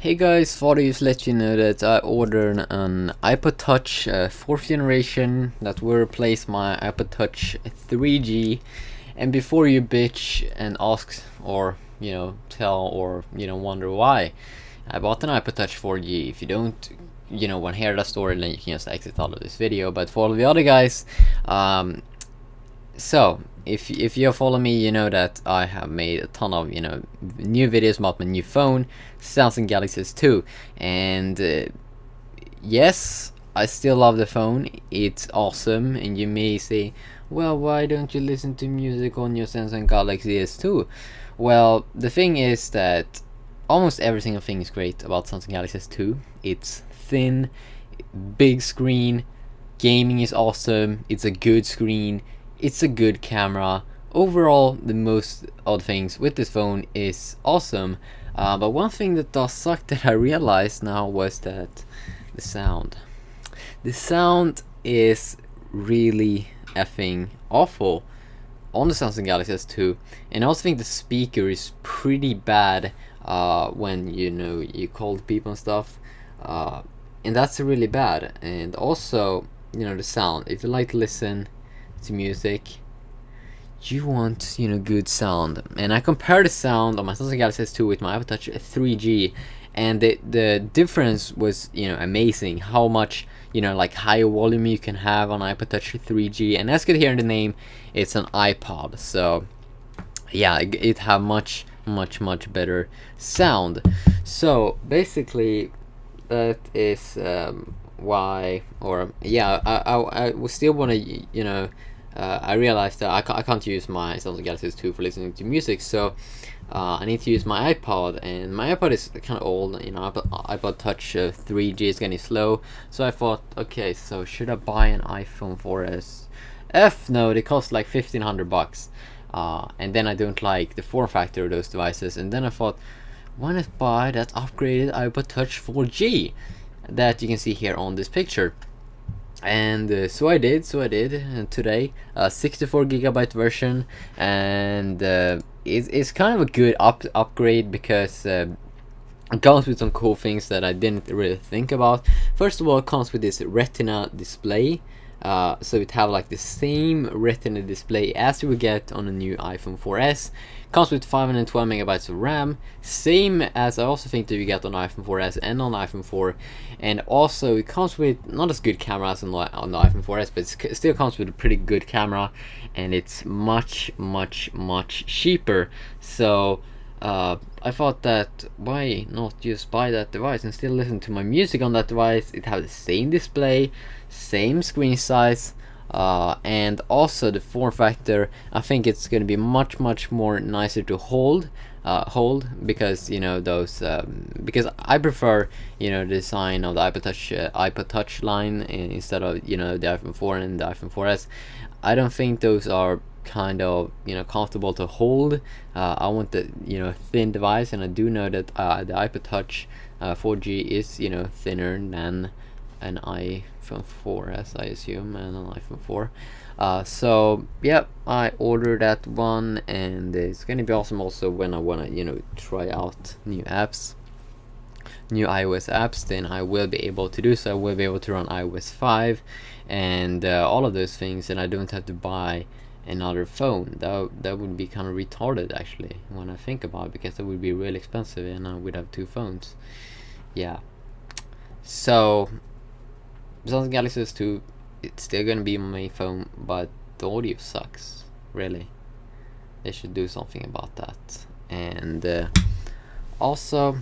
Hey guys, thought I'd just let you know that I ordered an iPod Touch 4th generation that will replace my iPod Touch 3G. And before you bitch and ask or tell or wonder why I bought an iPod Touch 4G, if you don't want to hear that story, then you can just exit out of this video. But for all the other guys, so if you follow me, you know that I have made a ton of new videos about my new phone, Samsung Galaxy S2, and yes, I still love the phone. It's awesome, and you may say, well, why don't you listen to music on your Samsung Galaxy S2? Well, the thing is that almost every single thing is great about Samsung Galaxy S2. It's thin, big screen, gaming is awesome, it's a good screen, it's a good camera. Overall, the most odd things with this phone is awesome. But one thing that does suck that I realized now was that the sound. The sound is really effing awful on the Samsung Galaxy S2, and I also think the speaker is pretty bad when you call people and stuff, and that's really bad. And also, the sound. If you like to listen to music, you want good sound, and I compare the sound on my Samsung Galaxy S2 with my iPod Touch 3G, and the difference was amazing. How much like higher volume you can have on iPod Touch 3G, and as you can hear in the name, it's an iPod, so yeah, it have much better sound. So basically that is why, or yeah, I still want to I realized that I can't use my Samsung Galaxy S2 for listening to music, so I need to use my iPod, and my iPod is kind of old. iPod Touch 3G is getting slow, so I thought, okay, so should I buy an iPhone 4S? No, they cost like $1,500, and then I don't like the form factor of those devices, and then I thought, why not buy that upgraded iPod Touch 4G that you can see here on this picture? And so I did today, 64 GB version, and it's kind of a good upgrade because it comes with some cool things that I didn't really think about. First of all, it comes with this Retina display, so it have like the same Retina display as you would get on a new iPhone 4S. Comes with 512 megabytes of RAM, same as I also think that you get on iPhone 4S and on iPhone 4. And also it comes with not as good cameras on the iPhone 4S, but it still comes with a pretty good camera, and it's much cheaper. So I thought that why not just buy that device and still listen to my music on that device. It has the same display, same screen size, and also the form factor. I think it's going to be much more nicer to hold because those because I prefer the design of the iPod Touch line instead of the iPhone 4 and the iPhone 4S. I don't think those are kind of comfortable to hold. I want the thin device, and I do know that the iPod Touch 4G is thinner than an iPhone 4S, I assume, and an iPhone 4. So yeah, I ordered that one, and it's gonna be awesome also when I wanna try out new apps, new iOS apps. Then I will be able to do so. I will be able to run iOS 5 and all of those things, and I don't have to buy another phone. That would be kind of retarded actually when I think about it, because that would be really expensive and I would have two phones. Yeah, so Samsung Galaxy S2, it's still gonna be my main phone, but the audio sucks, really. They should do something about that. And also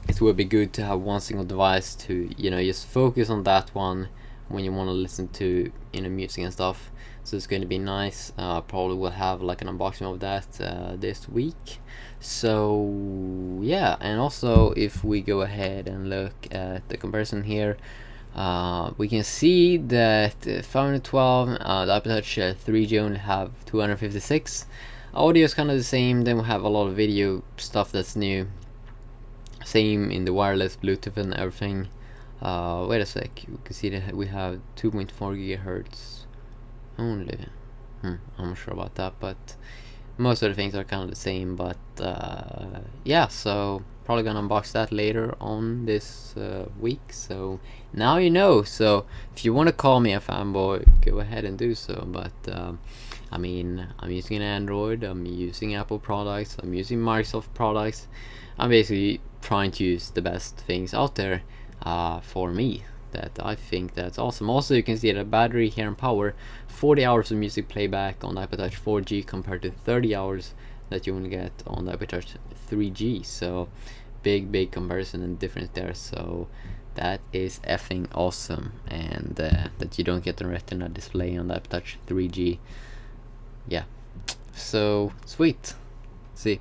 it would be good to have one single device to just focus on that one when you want to listen to music and stuff. So it's going to be nice. Probably will have like an unboxing of that this week. So yeah, and also if we go ahead and look at the comparison here, we can see that 512, the iPod Touch 3G only have 256. Audio is kind of the same. Then we have a lot of video stuff that's new. Same in the wireless, Bluetooth and everything. Wait a sec, you can see that we have 2.4 gigahertz only. I'm not sure about that, but most of the things are kind of the same. But yeah, so probably gonna unbox that later on this week. So now you know. So if you want to call me a fanboy, go ahead and do so. But I mean, I'm using an Android, I'm using Apple products, I'm using Microsoft products. I'm basically trying to use the best things out there for me, that I think that's awesome. Also, you can see the battery here and power, 40 hours of music playback on the iPod Touch 4G compared to 30 hours that you will get on the iPod Touch 3G. So big comparison and difference there. So that is effing awesome. And that you don't get the retina display on the iPod Touch 3G. Yeah, so sweet. See.